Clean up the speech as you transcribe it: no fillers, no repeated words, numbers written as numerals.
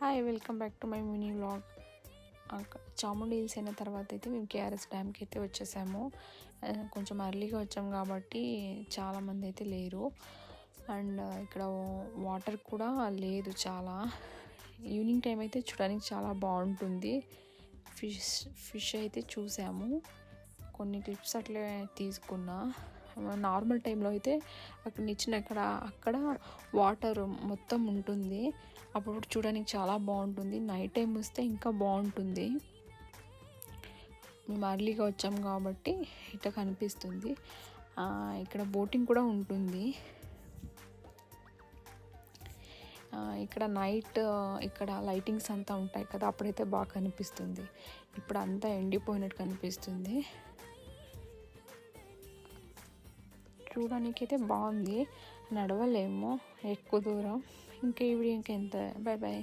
Hi welcome back to my mini vlog. Chamundi hills అయిన తర్వాత అయితే మేము కేఆర్ఎస్ డ్యామ్కి అయితే వచ్చేసాము. కొంచెం అర్లీగా వచ్చాము కాబట్టి చాలామంది అయితే లేరు. అండ్ ఇక్కడ వాటర్ కూడా లేదు. చాలా ఈవినింగ్ టైం అయితే చూడడానికి చాలా బాగుంటుంది. ఫిష్ అయితే చూసాము. కొన్ని క్లిప్స్ అట్లే తీసుకున్నా. నార్మల్ టైంలో అయితే అక్కడ వాటర్ మొత్తం ఉంటుంది. అప్పుడు చూడడానికి చాలా బాగుంటుంది. నైట్ టైం వస్తే ఇంకా బాగుంటుంది. మేము అర్లీగా వచ్చాము కాబట్టి ఇట్లా కనిపిస్తుంది. ఇక్కడ బోటింగ్ కూడా ఉంటుంది. ఇక్కడ నైట్ ఇక్కడ లైటింగ్స్ అంతా ఉంటాయి కదా, అప్పుడైతే బాగా కనిపిస్తుంది. ఇప్పుడు అంతా ఎండిపోయినట్టు కనిపిస్తుంది. చూడడానికి అయితే బాగుంది. నడవలేము ఎక్కువ దూరం. ఇంకా ఈ వీడియో ఎంత. Bye bye.